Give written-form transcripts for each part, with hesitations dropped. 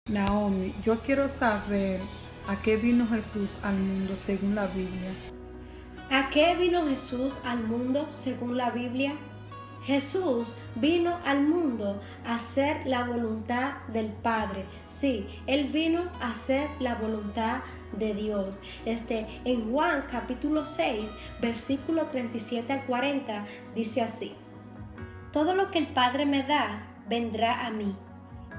Naomi, yo quiero saber a qué vino Jesús al mundo según la Biblia. ¿A qué vino Jesús al mundo según la Biblia? Jesús vino al mundo a hacer la voluntad del Padre. Sí, Él vino a hacer la voluntad de Dios. En Juan capítulo 6, versículo 37 al 40, dice así: Todo lo que el Padre me da, vendrá a mí,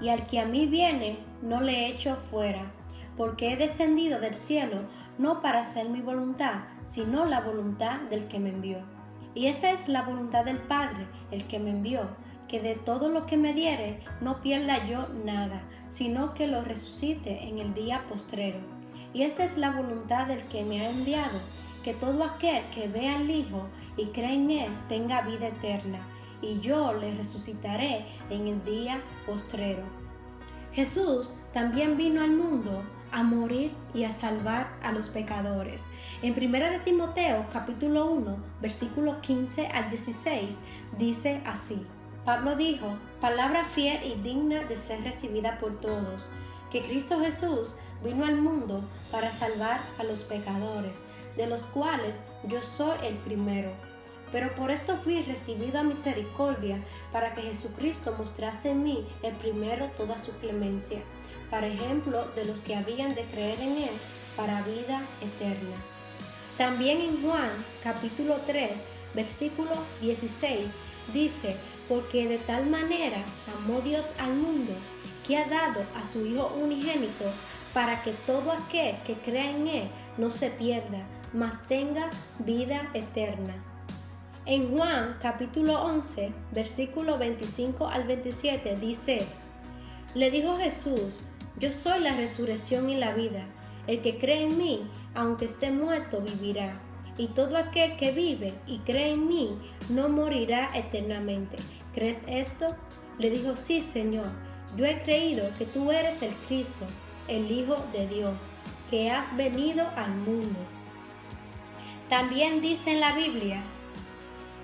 y al que a mí viene, no le echo fuera, porque he descendido del cielo no para hacer mi voluntad, sino la voluntad del que me envió. Y esta es la voluntad del Padre, el que me envió, que de todo lo que me diere no pierda yo nada, sino que lo resucite en el día postrero. Y esta es la voluntad del que me ha enviado, que todo aquel que vea al Hijo y cree en Él tenga vida eterna, y yo le resucitaré en el día postrero. Jesús también vino al mundo a morir y a salvar a los pecadores. En 1 de Timoteo capítulo 1, versículo 15 al 16, dice así: Pablo dijo, palabra fiel y digna de ser recibida por todos, que Cristo Jesús vino al mundo para salvar a los pecadores, de los cuales yo soy el primero. Pero por esto fui recibido a misericordia, para que Jesucristo mostrase en mí el primero toda su clemencia, para ejemplo de los que habían de creer en Él para vida eterna. También en Juan capítulo 3, versículo 16, dice, porque de tal manera amó Dios al mundo, que ha dado a su Hijo unigénito, para que todo aquel que crea en Él no se pierda, mas tenga vida eterna. En Juan capítulo 11, versículo 25 al 27 dice, le dijo Jesús, yo soy la resurrección y la vida. El que cree en mí, aunque esté muerto, vivirá. Y todo aquel que vive y cree en mí, no morirá eternamente. ¿Crees esto? Le dijo, sí, Señor. Yo he creído que tú eres el Cristo, el Hijo de Dios, que has venido al mundo. También dice en la Biblia,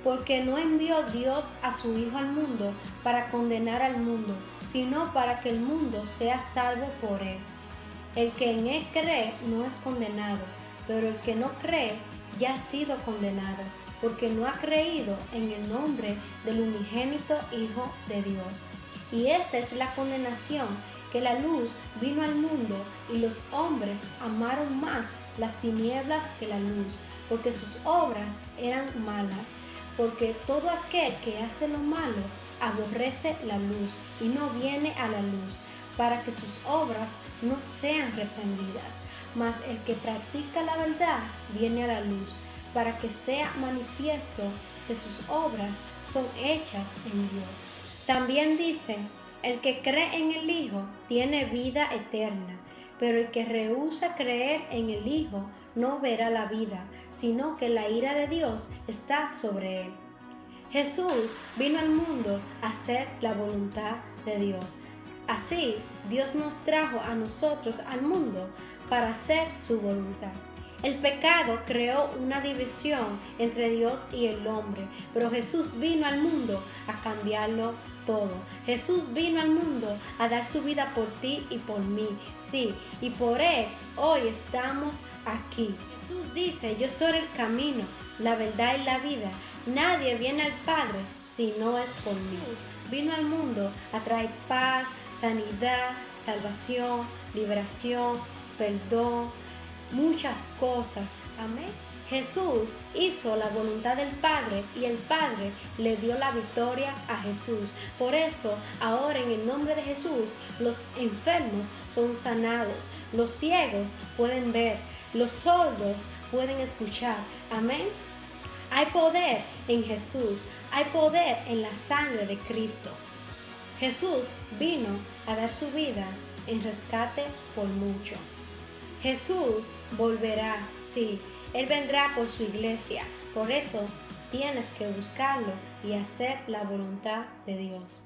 porque no envió Dios a su Hijo al mundo para condenar al mundo, sino para que el mundo sea salvo por él. El que en él cree no es condenado, pero el que no cree ya ha sido condenado, porque no ha creído en el nombre del unigénito Hijo de Dios. Y esta es la condenación, que la luz vino al mundo y los hombres amaron más las tinieblas que la luz, porque sus obras eran malas. Porque todo aquel que hace lo malo aborrece la luz y no viene a la luz, para que sus obras no sean reprendidas. Mas el que practica la verdad viene a la luz, para que sea manifiesto que sus obras son hechas en Dios. También dice, el que cree en el Hijo tiene vida eterna, pero el que rehúsa creer en el Hijo no verá la vida, sino que la ira de Dios está sobre él. Jesús vino al mundo a hacer la voluntad de Dios. Así, Dios nos trajo a nosotros al mundo para hacer su voluntad. El pecado creó una división entre Dios y el hombre, pero Jesús vino al mundo a cambiarlo todo. Jesús vino al mundo a dar su vida por ti y por mí. Sí, y por Él hoy estamos aquí. Jesús dice, yo soy el camino, la verdad y la vida. Nadie viene al Padre si no es por mí. Jesús vino al mundo a traer paz, sanidad, salvación, liberación, perdón, muchas cosas. Amén. Jesús hizo la voluntad del Padre y el Padre le dio la victoria a Jesús. Por eso, ahora en el nombre de Jesús, los enfermos son sanados, los ciegos pueden ver, los sordos pueden escuchar. Amén. Hay poder en Jesús, hay poder en la sangre de Cristo. Jesús vino a dar su vida en rescate por mucho. Jesús volverá, sí, Él vendrá por su iglesia. Por eso tienes que buscarlo y hacer la voluntad de Dios.